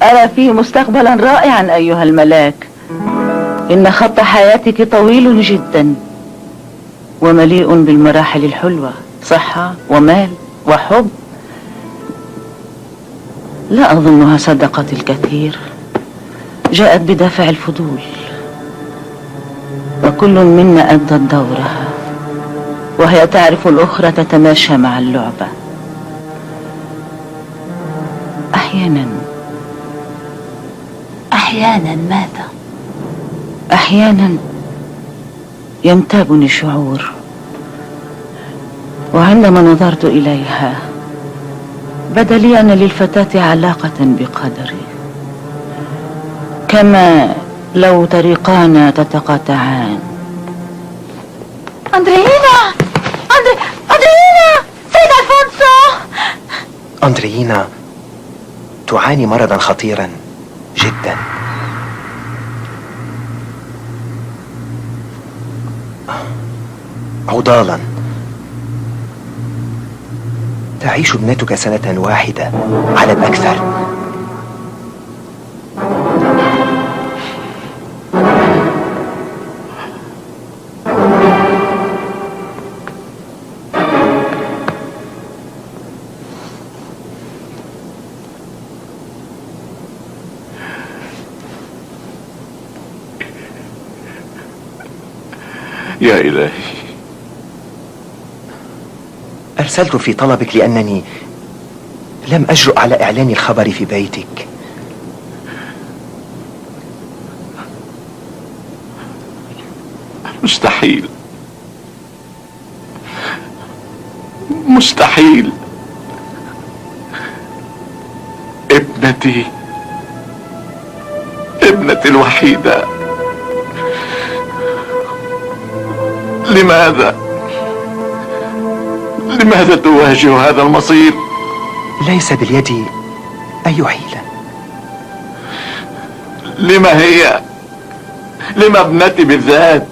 أرى فيه مستقبلا رائعا أيها الملاك. إن خط حياتك طويل جدا ومليء بالمراحل الحلوة، صحة ومال وحب. لا أظنها صدقت الكثير، جاءت بدافع الفضول، وكل منا أدت دورها، وهي تعرف الأخرى تتماشى مع اللعبة. أحيانا ماذا؟ أحيانا ينتابني شعور، وعندما نظرت إليها بدا لي أن للفتاة علاقة بقدري، كما لو طريقانا تتقاطعان. أندرينا! سيد ألفونسو! أندرينا تعاني مرضا خطيرا جدا. عضالا. تعيش ابنتك سنة واحدة على الأكثر. يا إلهي، أرسلت في طلبك لأنني لم أجرؤ على إعلان الخبر في بيتك. مستحيل مستحيل. ابنتي الوحيدة. لماذا تواجه هذا المصير؟ ليس باليد أي حيلة. لما ابنتي بالذات؟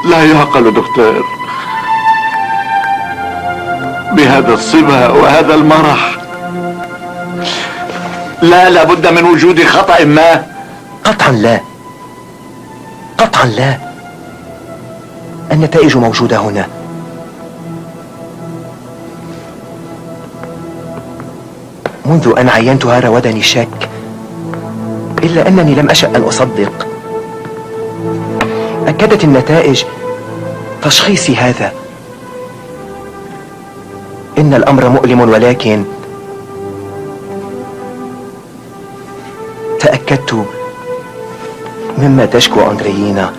لا يعقل دكتور، بهذا الصبا وهذا المرح. لابد من وجود خطأ ما. قطعا لا، قطعا لا. النتائج موجودة هنا. منذ أن عينتها راودني الشك، إلا أنني لم أشأ أن أصدق. أكدت النتائج تشخيصي هذا. إن الأمر مؤلم، ولكن تأكدت مما تشكو أندرينا.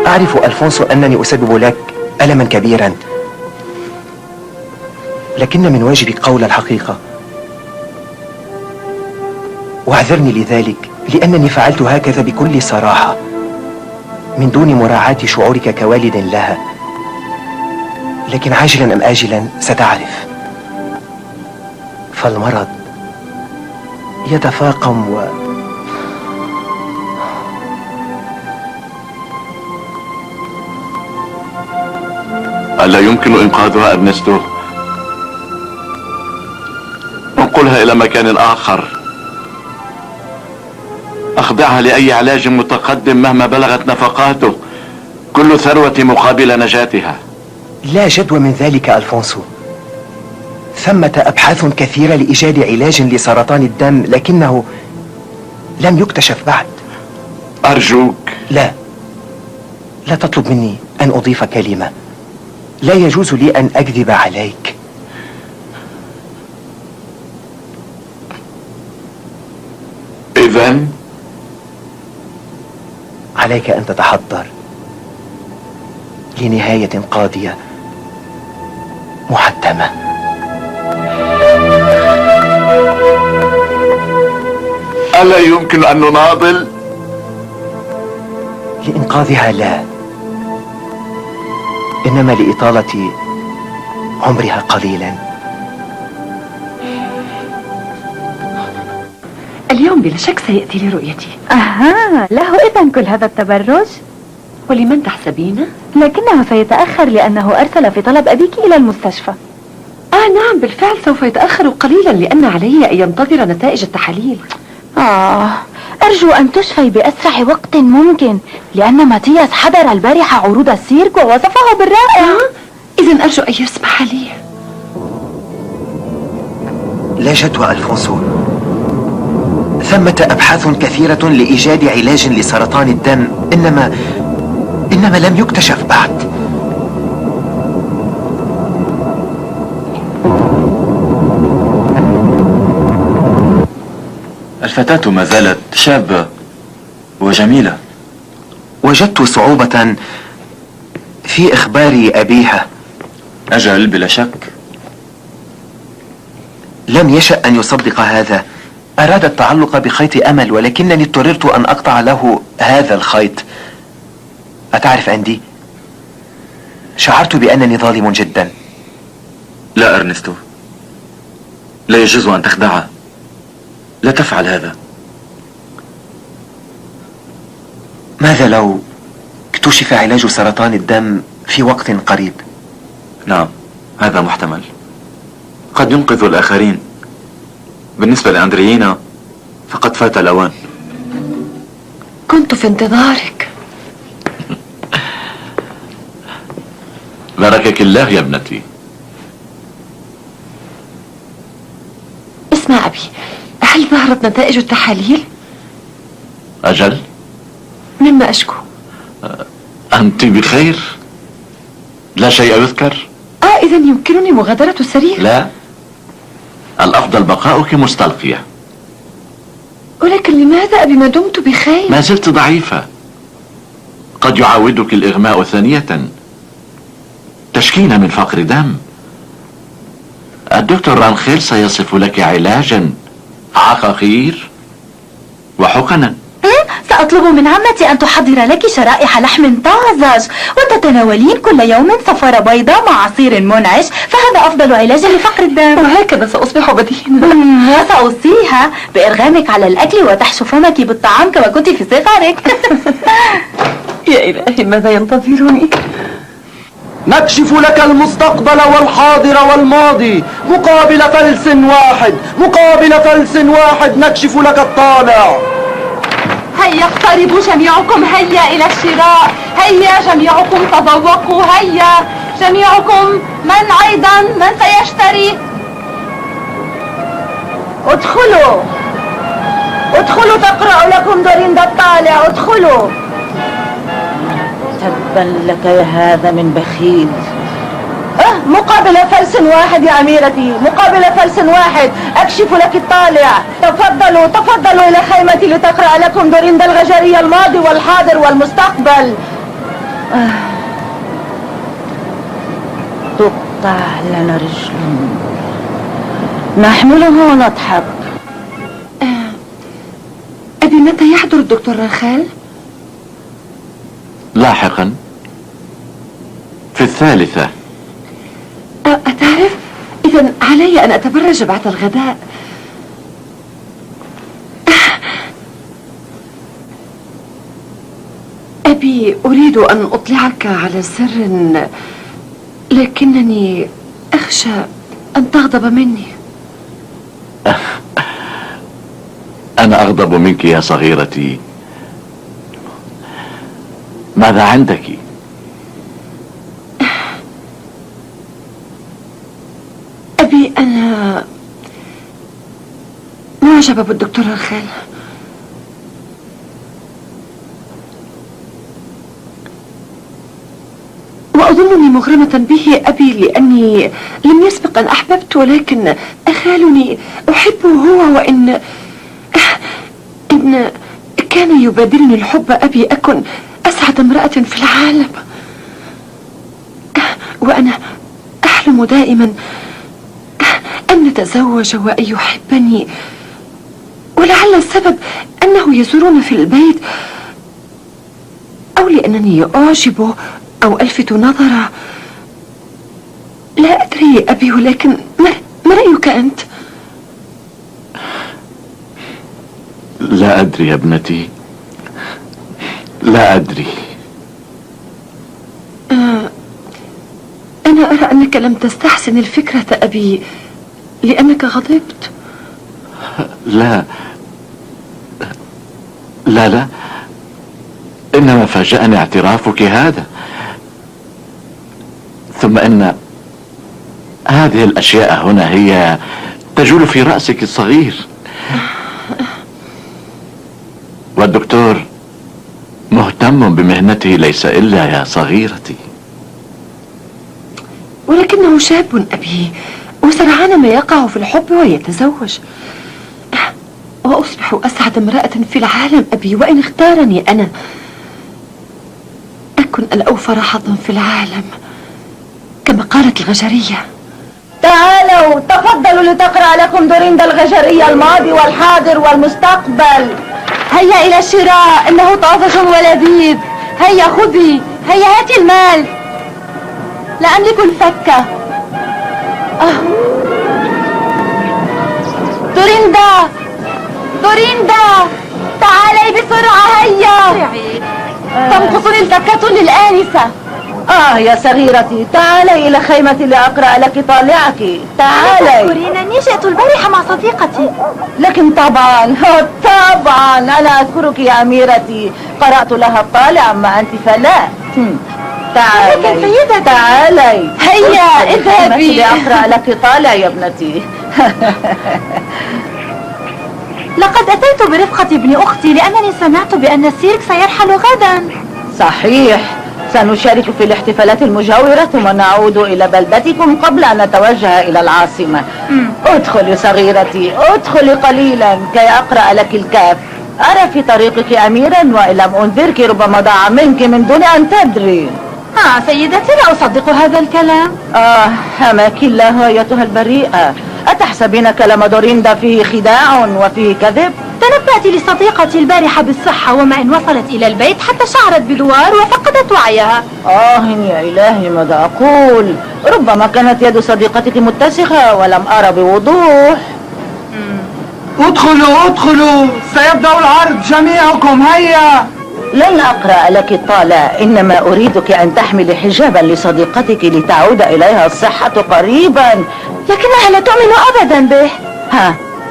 أعرف ألفونسو أنني أسبب لك ألما كبيرا، لكن من واجبي قول الحقيقة. واعذرني لذلك، لأنني فعلت هكذا بكل صراحة من دون مراعاة شعورك كوالد لها. لكن عاجلا أم آجلا ستعرف، فالمرض يتفاقم ألا يمكن إنقاذها أرنستو؟ انقلها إلى مكان آخر، أخضعها لأي علاج متقدم مهما بلغت نفقاته، كل ثروة مقابل نجاتها. لا جدوى من ذلك ألفونسو. ثمة أبحاث كثيرة لإيجاد علاج لسرطان الدم، لكنه لم يكتشف بعد. أرجوك. لا تطلب مني أن أضيف كلمة. لا يجوز لي أن أكذب عليك. إذن عليك أن تتحضر لنهاية قاضية محتمة. ألا يمكن أن نناضل؟ لإنقاذها لا، إنما لإطالة عمرها قليلا. اليوم بلا شك سيأتي لرؤيتي. أها، له إذن كل هذا التبرج؟ ولمن تحسبين؟ لكنه سيتأخر لأنه أرسل في طلب أبيك إلى المستشفى. نعم بالفعل سوف يتأخر قليلا لأن علي أن ينتظر نتائج التحاليل. أرجو أن تشفي بأسرع وقت ممكن، لأن ماتياس حضر البارحة عروض السيرك ووصفه بالرائع. إذن أرجو أن يسمح لي. لا جدوى ألفونسو، ثمة أبحاث كثيرة لإيجاد علاج لسرطان الدم، إنما لم يكتشف بعد. الفتاة ما زالت شابة وجميلة. وجدت صعوبة في إخبار أبيها. أجل بلا شك. لم يشأ أن يصدق هذا. أراد التعلق بخيط أمل، ولكنني اضطررت أن أقطع له هذا الخيط. أتعرف أندي، شعرت بأنني ظالم جدا. لا أرنستو، لا يجوز أن تخدعه. لا تفعل هذا. ماذا لو اكتشف علاج سرطان الدم في وقت قريب؟ نعم، هذا محتمل. قد ينقذ الآخرين. بالنسبة لأندريينا فقد فات الأوان. كنت في انتظارك. باركك الله يا ابنتي. اسمع أبي، هل ظهرت نتائج التحاليل؟ أجل. مما أشكو. أنت بخير؟ لا شيء يذكر؟ إذن يمكنني مغادرة السرير؟ لا، الأفضل بقاؤك مستلقية. ولكن لماذا أبي ما دمت بخير؟ ما زلت ضعيفة. قد يعودك الإغماء ثانية. تشكين من فقر دم. الدكتور رانخيل سيصف لك علاجا، عقاقير وحقنا. سأطلب من عمتي أن تحضر لك شرائح لحم طازج، وتتناولين كل يوم صفارة بيضاء مع عصير منعش، فهذا أفضل علاج لفقر الدم. وهكذا سأصبح بدينا. وسأوصيها بإرغامك على الأكل وتحشو فمك بالطعام كما كنت في صغرك. يا إلهي ماذا ينتظرني؟ نكشف لك المستقبل والحاضر والماضي مقابل فلس واحد، مقابل فلس واحد نكشف لك الطالع. هيا اقتربوا جميعكم، هيا إلى الشراء، هيا جميعكم تذوقوا، هيا جميعكم. من أيضا من سيشتري؟ ادخلوا ادخلوا، تقرأ لكم دوريندا الطالع، ادخلوا. تبا لك يا هذا من بخيل. مقابل فلس واحد يا أميرتي، مقابل فلس واحد أكشف لك الطالع. تفضلوا تفضلوا إلى خيمتي لتقرأ لكم دوريندا الغجرية، الماضي والحاضر والمستقبل. تقطع لنا رجل نحمله ونضحك. أبي متى يحضر الدكتور رانخيل؟ لاحقا في 3. أتعرف؟ إذن علي أن أتبرج بعد الغداء. أبي أريد أن أطلعك على سر، لكنني أخشى أن تغضب مني. أنا أغضب منك يا صغيرتي. ماذا عندك؟ أبي أنا معجبة بالدكتور رانخيل. وأظنني مغرمة به أبي، لأني لم يسبق أن أحببت، ولكن أخالني أحبه هو، وإن كان يبادلني الحب أبي أكن أسعد امرأة في العالم. وأنا أحلم دائما أن نتزوج وأن يحبني، ولعل السبب أنه يزورنا في البيت، أو لأنني أعجبه أو ألفت نظره. لا أدري أبي، ولكن ما رأيك أنت؟ لا أدري يا ابنتي، لا أدري. أنا أرى أنك لم تستحسن الفكرة أبي لأنك غضبت. لا لا لا، إنما فاجأني اعترافك هذا. ثم إن هذه الأشياء هنا هي تجول في رأسك الصغير، والدكتور مهتم بمهنته ليس إلا يا صغيرتي. ولكنه شاب أبي، وسرعان ما يقع في الحب ويتزوج، وأصبح أسعد امرأة في العالم أبي، وإن اختارني أنا أكن الأوفر حظا في العالم كما قالت الغجرية. تعالوا تفضلوا لتقرأ لكم دوريندا الغجرية الماضي والحاضر والمستقبل. هيا إلى الشراء، إنه طازج ولذيذ. هيا خذي، هيا هاتي المال. لا أملك الفكة. دوريندا، دوريندا، تعالي بسرعة هيا. تنقصني الفكة للآنسة. يا صغيرتي، تعالي إلى خيمتي لأقرأ لك طالعك. تعالي. تذكرينني جئت البارحة مع صديقتي. لكن طبعا أنا أذكرك يا أميرتي، قرأت لها الطالع، أما أنت فلا. تعالي لكن سيدتي. تعالي هيا اذهبي لأقرأ لك طالع يا ابنتي. لقد أتيت برفقة ابن أختي لأنني سمعت بأن السيرك سيرحل غدا. صحيح، سنشارك في الاحتفالات المجاورة ثم نعود إلى بلدتكم قبل أن نتوجه إلى العاصمة. ادخلي صغيرتي، ادخلي قليلا كي أقرأ لك الكاف. أرى في طريقك أميرا، وإن لم أنذرك ربما ضاع منك من دون أن تدري. سيدتي، لا أصدق هذا الكلام. حماك الله أيتها البريئة. أتحسبين كلام دوريندا فيه خداع وفيه كذب؟ تنبأت لصديقتي البارحة بالصحة، وما إن وصلت إلى البيت حتى شعرت بدوار وفقدت وعيها. يا إلهي، ماذا أقول؟ ربما كانت يد صديقتك متسخة ولم أرى بوضوح. ادخلوا، سيبدأ العرض، جميعكم هيا. لن أقرأ لك الطالع، إنما أريدك أن تحملي حجابا لصديقتك لتعود إليها الصحة قريبا. لكنها لا تؤمن أبدا به.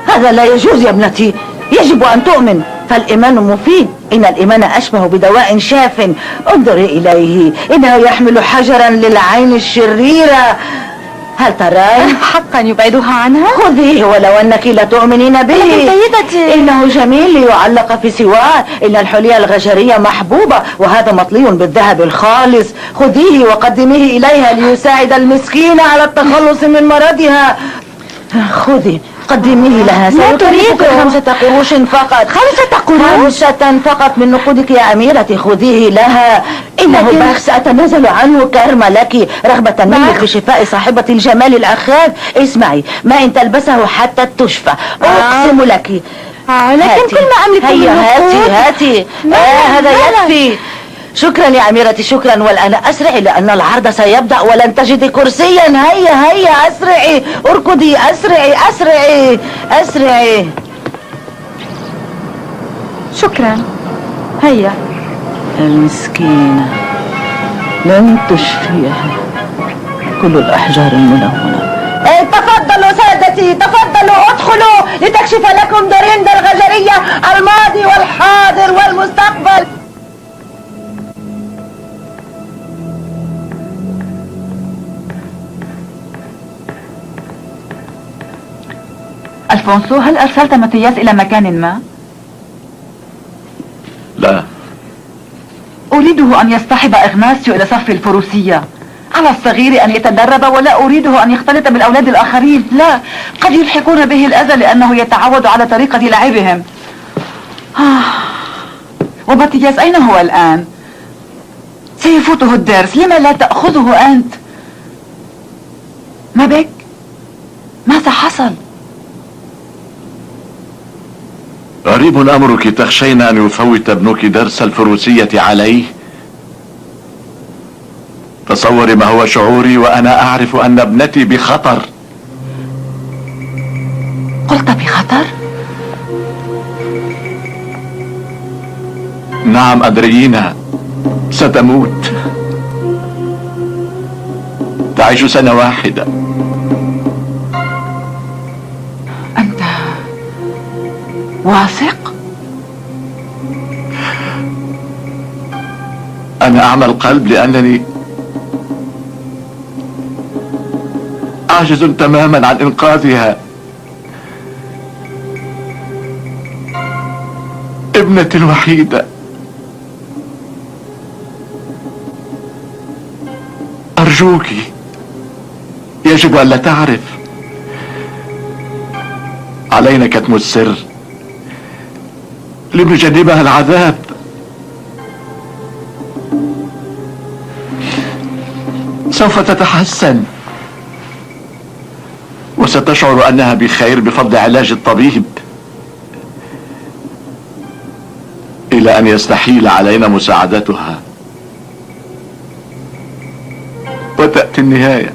هذا لا يجوز يا ابنتي، يجب أن تؤمن، فالإيمان مفيد. إن الإيمان أشبه بدواء شاف، انظري إليه، إنه يحمل حجرا للعين الشريرة. هل ترين؟ حقا يبعدها عنها؟ خذيه ولو أنك لا تؤمنين به. لكن سيدتي، إنه جميل ليعلق في سواه، إن الحلي الغجرية محبوبة، وهذا مطلي بالذهب الخالص. خذيه وقدميه إليها ليساعد المسكينة على التخلص من مرضها. خذي، قدميه لها، سيكلفك 5 قروش فقط. 5 قروش؟ 5 فقط من نقودك يا أميرتي، خذيه لها. إنه بخس أتنازل عنه كرم لك، رغبة منك في شفاء صاحبة الجمال الأخاذ. اسمعي، ما إن تلبسه حتى تشفى، أقسم لك. لكن كل ما أملك من نقود. هاتي هذا يكفي. شكرا يا أميرتي، شكرا. والآن أسرعي لأن العرض سيبدأ ولن تجدي كرسيا. هيا أسرعي، اركضي، أسرعي. شكرا. هيا. المسكينة لن تشفيها كل الأحجار الملونة. تفضلوا سادتي، تفضلوا، ادخلوا لتكشف لكم دوريندا الغجرية الماضي والحاضر والمستقبل. ألفونسو، هل أرسلت ماتياس إلى مكان ما؟ لا. أريده أن يصطحب إغناسيو إلى صف الفروسية. على الصغير أن يتدرب، ولا أريده أن يختلط بالأولاد الآخرين. لا، قد يلحقون به الأذى لأنه يتعود على طريقة لعبهم. وماتياس أين هو الآن؟ سيفوته الدرس، لما لا تأخذه أنت؟ ما بك؟ ماذا حصل؟ غريب أمرك، تخشين أن يفوت ابنك درس الفروسية عليه؟ تصوري ما هو شعوري وأنا أعرف أن ابنتي بخطر. قلت بخطر؟ نعم أندريينا، ستموت. تعيش سنة واحدة. أنت واثق؟ أنا أعمى القلب لأنني عاجز تماما عن إنقاذها. ابنتي الوحيدة. أرجوك، يجب أن لا تعرف. علينا كتم السر لنجنبها العذاب. سوف تتحسن وستشعر أنها بخير بفضل علاج الطبيب، إلى أن يستحيل علينا مساعدتها وتأتي النهاية.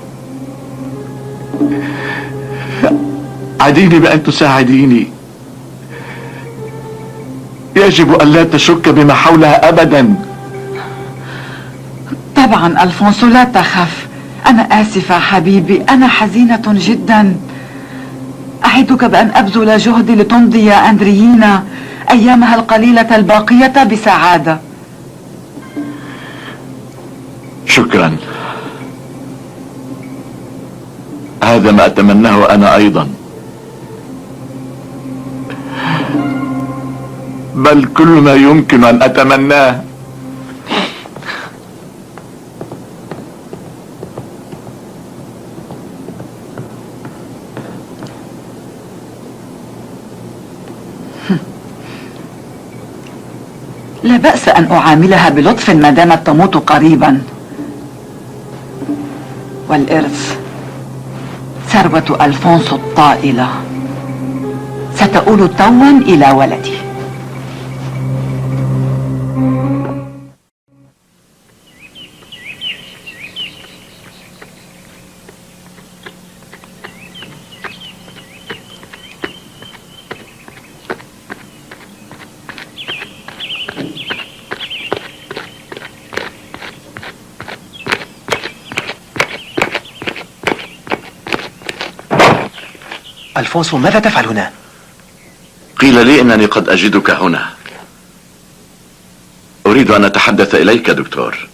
عديني بأن تساعديني. يجب أن لا تشك بما حولها أبدا. طبعا ألفونسو، لا تخف. أنا آسفة حبيبي، أنا حزينة جدا. أعدك بأن أبذل جهدي لتمضي يا أندريينا أيامها القليلة الباقية بسعادة. شكرا. هذا ما أتمناه أنا أيضا، بل كل ما يمكن أن أتمناه. لا بأس أن أعاملها بلطف ما دامت تموت قريبا. والإرث، ثروة ألفونسو الطائلة، ستؤول توا إلى ولدي. ألفونسو، ماذا تفعل هنا؟ قيل لي إنني قد أجدك هنا. أريد أن أتحدث إليك دكتور.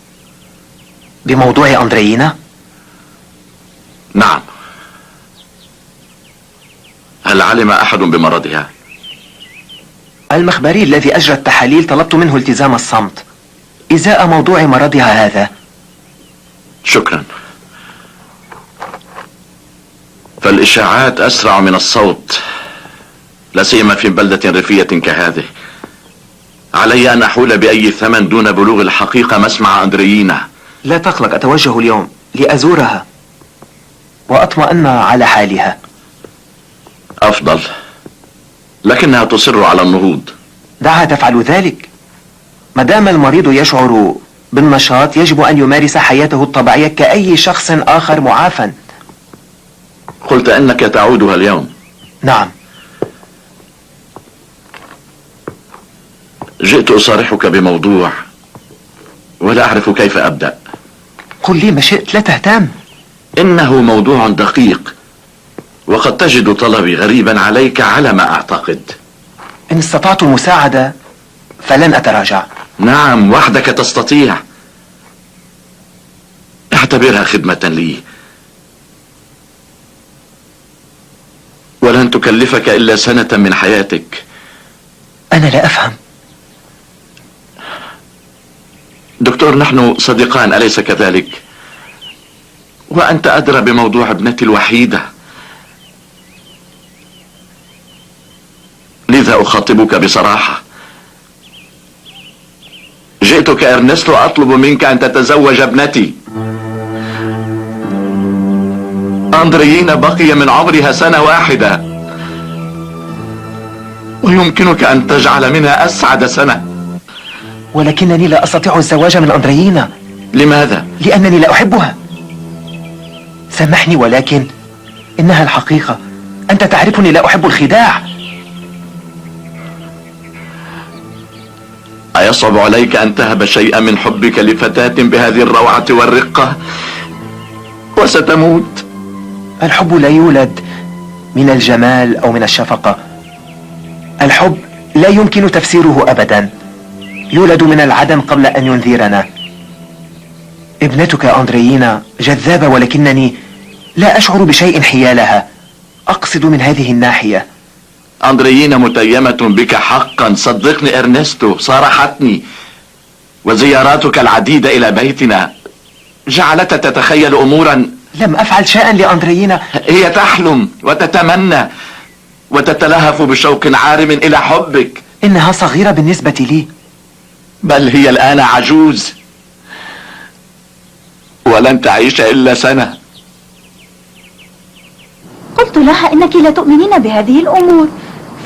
بموضوع أندريينا؟ نعم. هل علم أحد بمرضها؟ المخبري الذي أجرى التحاليل طلبت منه التزام الصمت إزاء موضوع مرضها هذا. شكرا. فالإشاعات أسرع من الصوت، لا سيما في بلدة ريفية كهذه. علي أن أحول بأي ثمن دون بلوغ الحقيقة مسمع أندريينا. لا تقلق، أتوجه اليوم لأزورها وأطمئن على حالها. أفضل، لكنها تصر على النهوض. دعها تفعل ذلك. ما دام المريض يشعر بالنشاط يجب أن يمارس حياته الطبيعية كأي شخص آخر معافى. قلت أنك تعودها اليوم. نعم. جئت أصارحك بموضوع ولا أعرف كيف أبدأ. قل لي ما شئت، لا تهتم. إنه موضوع دقيق، وقد تجد طلبي غريبا عليك على ما أعتقد. إن استطعت المساعدة فلن أتراجع. نعم، وحدك تستطيع. اعتبرها خدمة لي، ولن تكلفك إلا سنة من حياتك. أنا لا أفهم. دكتور، نحن صديقان أليس كذلك؟ وأنت أدرى بموضوع ابنتي الوحيدة، لذا أخاطبك بصراحة. جئتك إرنستو أطلب منك أن تتزوج ابنتي. أندريينا بقي من عمرها سنة واحدة، ويمكنك أن تجعل منها أسعد سنة. ولكنني لا أستطيع الزواج من أندريينا. لماذا؟ لأنني لا أحبها. سامحني، ولكن إنها الحقيقة. أنت تعرفني لا أحب الخداع. أيصعب عليك أن تهب شيئا من حبك لفتاة بهذه الروعة والرقة وستموت؟ الحب لا يولد من الجمال أو من الشفقة. الحب لا يمكن تفسيره أبدا، يولد من العدم قبل أن ينذرنا. ابنتك أندريينا جذابة، ولكنني لا أشعر بشيء حيالها. أقصد من هذه الناحية. أندريينا متيمة بك حقا، صدقني إرنستو، صارحتني. وزياراتك العديدة إلى بيتنا جعلتها تتخيل أمورا. لم أفعل شيئا لأندريينا. هي تحلم وتتمنى وتتلهف بشوق عارم إلى حبك. إنها صغيرة بالنسبة لي. بل هي الآن عجوز ولن تعيش إلا سنة. قلت لها إنك لا تؤمنين بهذه الأمور،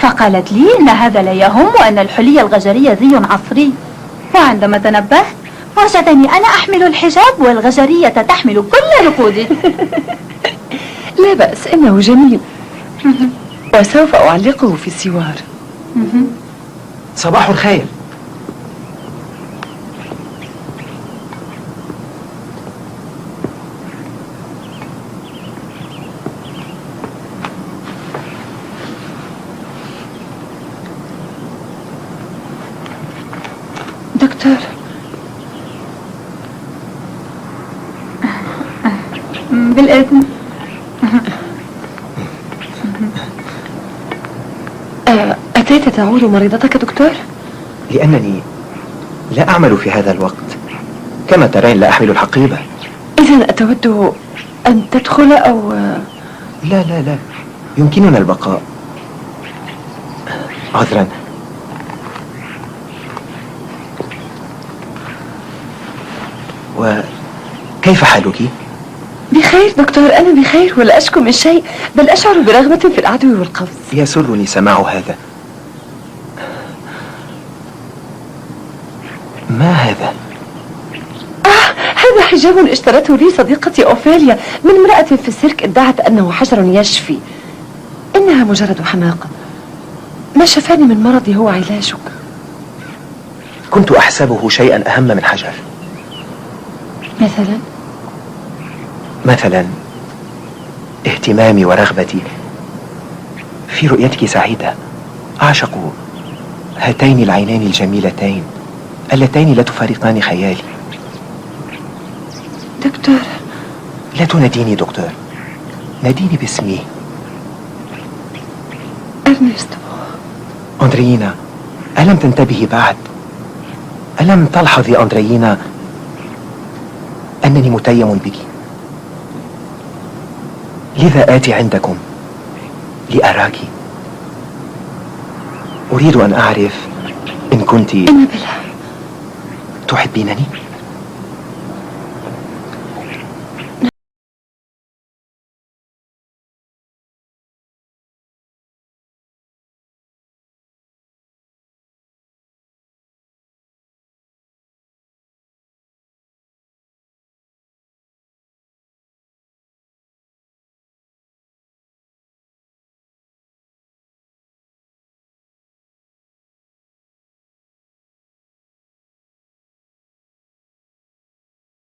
فقالت لي إن هذا لا يهم وأن الحلي الغجرية زي عصري. وعندما تنبهت وجدني أنا أحمل الحجاب والغجرية تحمل كل نقودي. لا بأس، إنه جميل وسوف أعلقه في السوار. صباح الخير. دكتور، بالإذن. أتيت تعود مريضتك دكتور؟ لأنني لا أعمل في هذا الوقت، كما ترين لا أحمل الحقيبة. إذن أتود أن تدخل أو... لا لا لا، يمكننا البقاء. عذرا. وكيف حالك؟ بخير دكتور، أنا بخير ولا أشكو من شيء، بل أشعر برغبة في العدو والقفز. يسرني سماع هذا. ما هذا؟ هذا حجاب اشترته لي صديقتي أوفيليا من امرأة في السيرك ادعت أنه حجر يشفي. إنها مجرد حماقة. ما شفاني من مرضي هو علاجك. كنت أحسبه شيئا أهم من حجر. مثلا اهتمامي ورغبتي في رؤيتك سعيدة. أعشق هاتين العينين الجميلتين اللتين لا تفارقان خيالي. دكتور، لا تناديني دكتور، ناديني باسمي. أرنستو. أندريينا، ألم تنتبهي بعد؟ ألم تلحظي أندريينا أنني متيم بك؟ لذا آتي عندكم لأراك. أريد أن أعرف إن كنت تحبينني.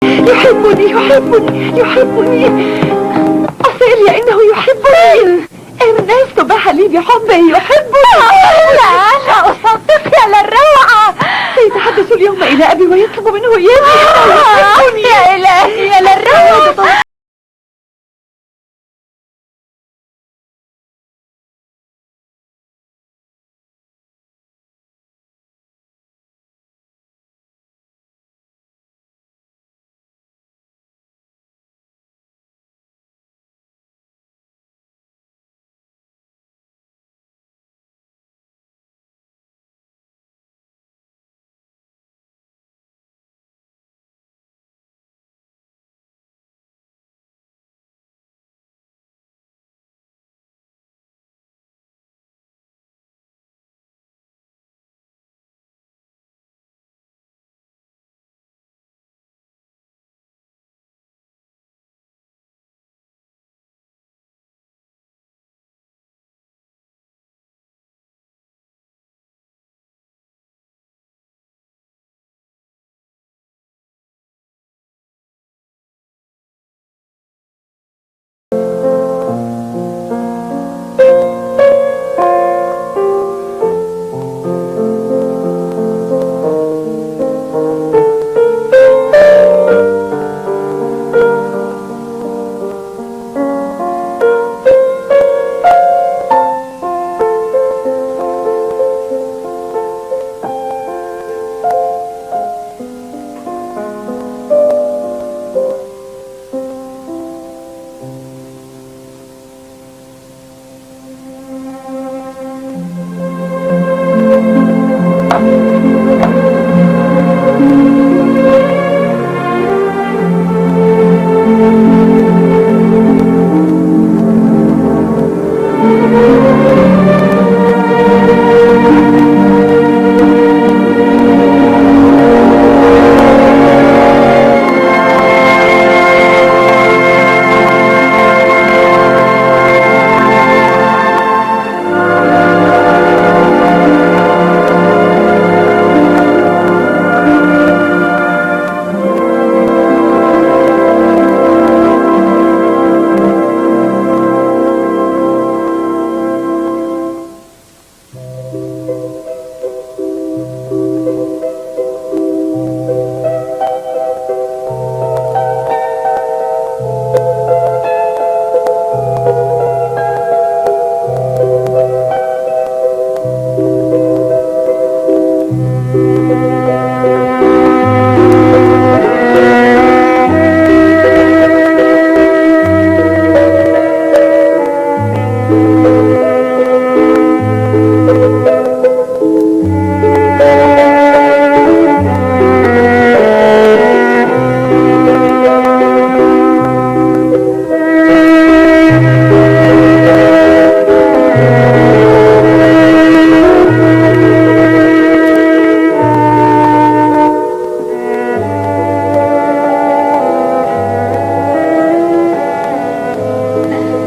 يحبني يحبني يحبني. أوفيليا، إنه يحبني. إرنستو باح لي بحبه، يحبني. لا أصدق يا للروعة. سيتحدث اليوم إلى أبي ويطلب منه إياه. يا إلهي يا للروعة.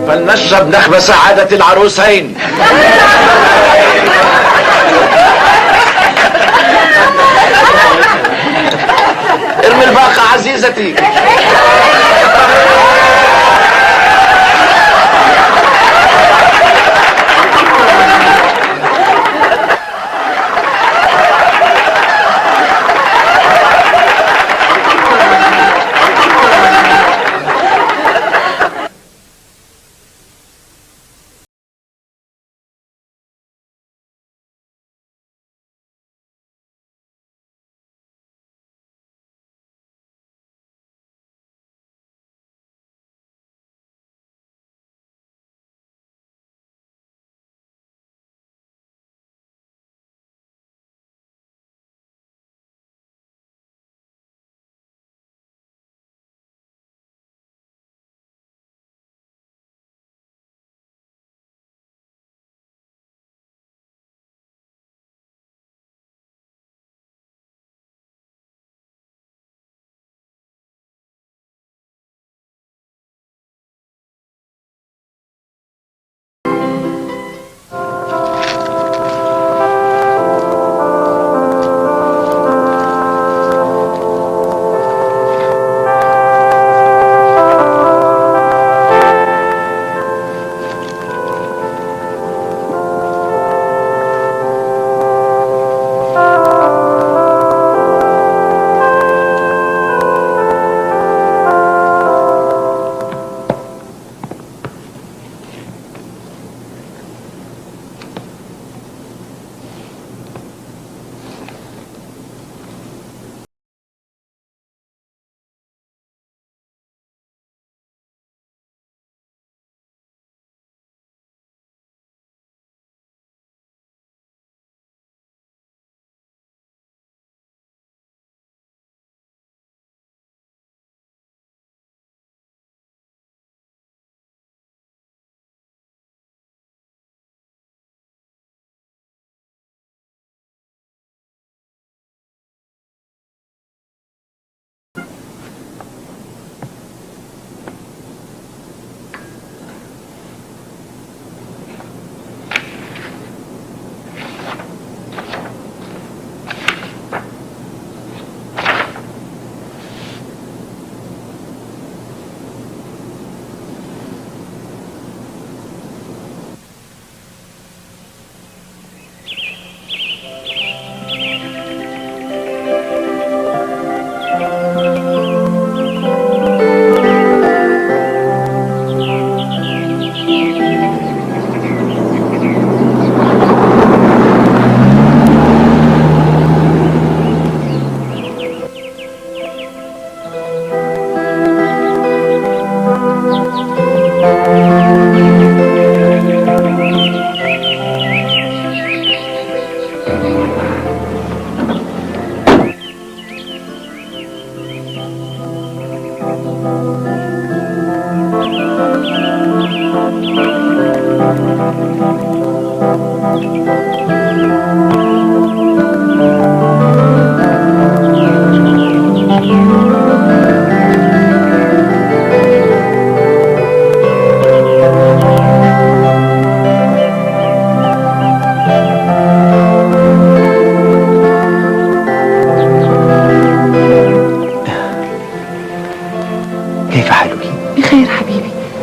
فلنشرب نخبة سعادة العروسين. ارمي الباقة عزيزتي.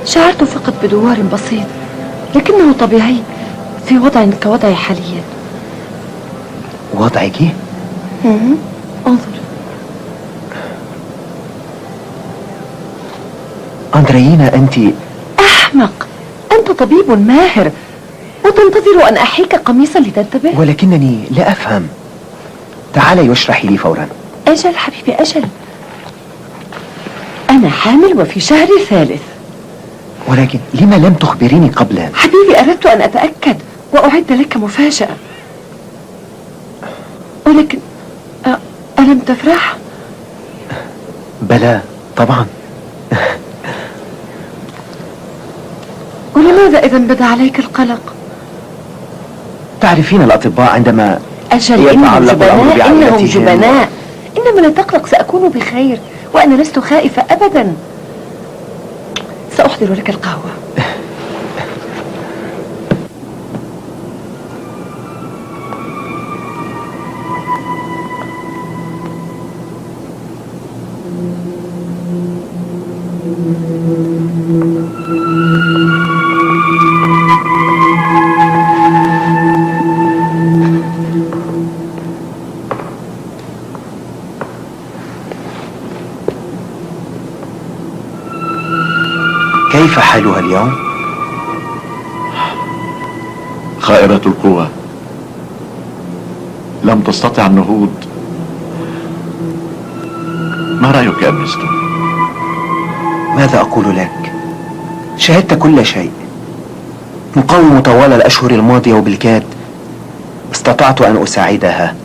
شعرت فقط بدوار بسيط لكنه طبيعي في وضع كوضعي حاليا. وضعك؟ انظر. أندرينا أنت أحمق، أنت طبيب ماهر وتنتظر أن أحيك قميصا لتنتبه؟ ولكنني لا أفهم. تعالي واشرحي لي فورا. أجل حبيبي أجل، أنا حامل وفي شهري الثالث. ولكن لما لم تخبريني قبلا؟ حبيبي أردت أن أتأكد وأعد لك مفاجأة، ولكن ألم تفرح؟ بلى طبعا. ولماذا إذا بدا عليك القلق؟ تعرفين الأطباء عندما أجل إنهم جبناء، إنهم جبناء. إنما لا تقلق، سأكون بخير وأنا لست خائفة أبدا. سأحضر لك القهوة. كيف حالها اليوم؟ خائرة القوى، لم تستطع النهوض. ما رأيك يا أرنستو؟ ماذا أقول لك؟ شاهدت كل شيء. مقاوم طوال الأشهر الماضية وبالكاد استطعت أن أساعدها.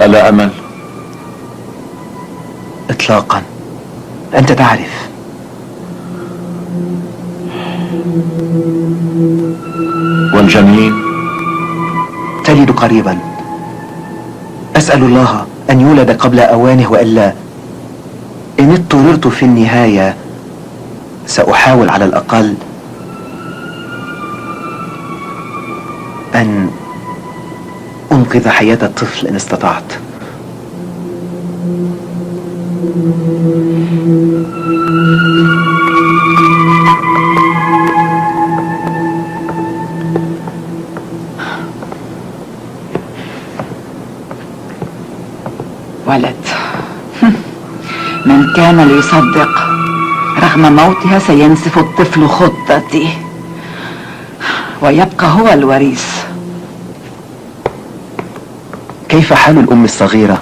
ألا أمل؟ إطلاقا، أنت تعرف. والجنين؟ تلد قريبا. أسأل الله أن يولد قبل أوانه، وإلا إن اضطررت في النهاية سأحاول على الأقل أن أنقذ حياة الطفل إن استطعت. ولد. من كان ليصدق رغم موتها سينسف الطفل خطتي ويبقى هو الوريث. كيف حال الأم الصغيرة؟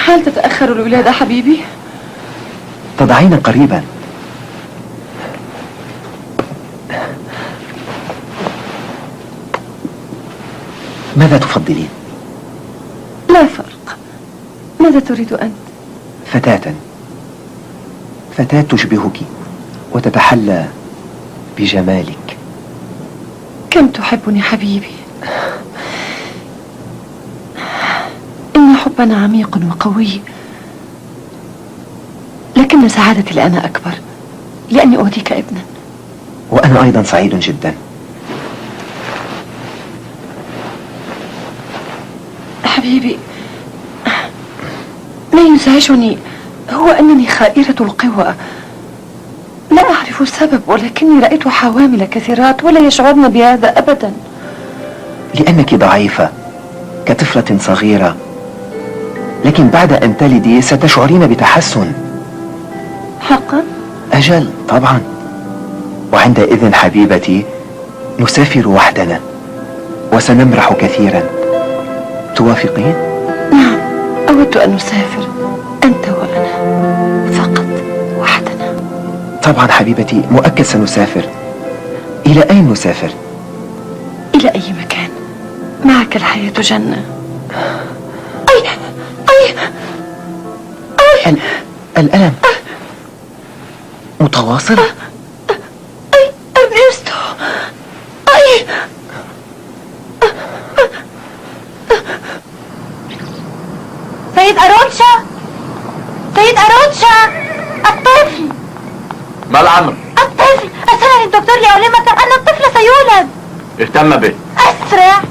هل تتأخر الولادة حبيبي؟ تضعين قريبا. ماذا تفضلين؟ لا فرق. ماذا تريد أنت؟ فتاة تشبهك وتتحلى بجمالك. كم تحبني حبيبي؟ إن حبنا عميق وقوي، لكن سعادتي الآن أكبر لأني أوديك ابنا. وأنا أيضا سعيد جدا. حبيبي، ما يزعجني هو أنني خائرة القوى. لا أعرف السبب، ولكني رأيت حوامل كثيرات ولا يشعرن بهذا أبدا. لأنك ضعيفة كطفلة صغيرة، لكن بعد أن تلدي ستشعرين بتحسن. حقا؟ أجل طبعا. وعندئذ حبيبتي نسافر وحدنا وسنمرح كثيرا. توافقين؟ نعم، أود أن نسافر أنت وأنا فقط وحدنا. طبعا حبيبتي، مؤكد سنسافر. إلى أين نسافر؟ إلى أي مكان. معك الحياة جنة. الألم متواصل. أرنستو. سيد أرونشا، سيد أرونشا، الطفل. ما الأمر؟ الطفل، أرسلني الدكتور ليعلمك أن الطفل سيولد. اهتم به. أسرع.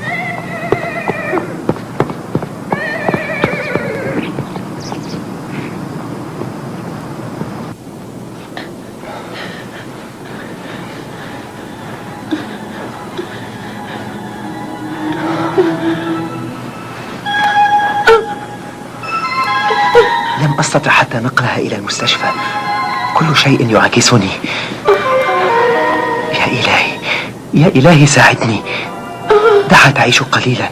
لم أستطع حتى نقلها إلى المستشفى. كل شيء يعاكسني. يا إلهي، يا إلهي ساعدني. دعها تعيش قليلا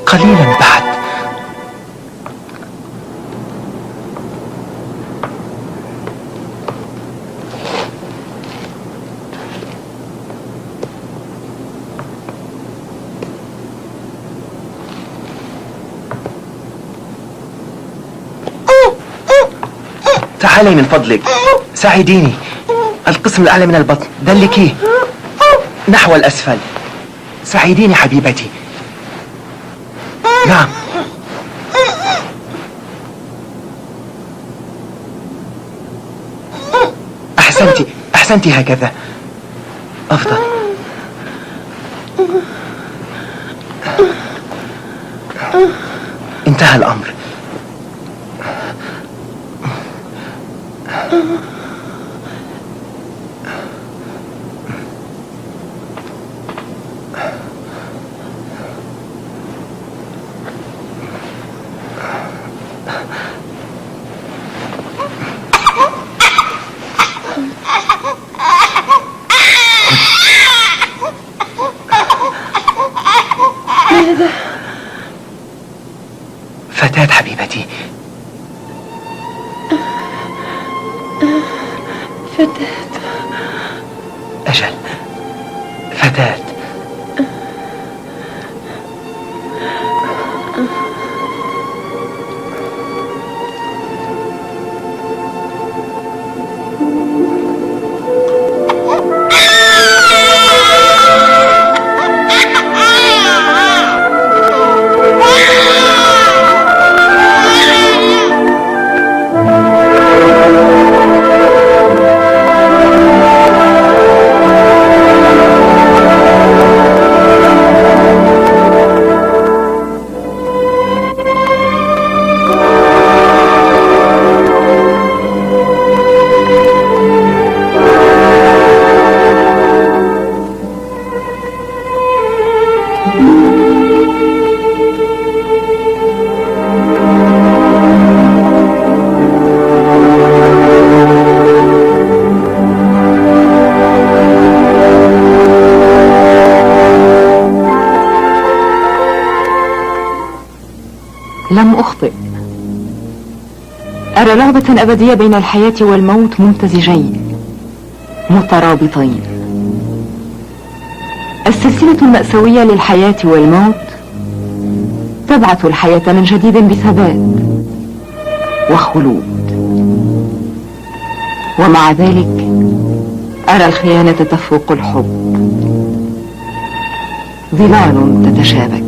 قليلا بعد. تعالي من فضلك، ساعديني. القسم الأعلى من البطن، دلكيه نحو الأسفل. ساعديني حبيبتي. نعم. أحسنتي هكذا أفضل. انتهى الأمر. فتاة. أجل، فتاة. لم أخطئ. أرى لعبة أبدية بين الحياة والموت ممتزجين مترابطين. السلسلة المأساوية للحياة والموت تبعث الحياة من جديد بثبات وخلود، ومع ذلك أرى الخيانة تفوق الحب، ظلال تتشابك.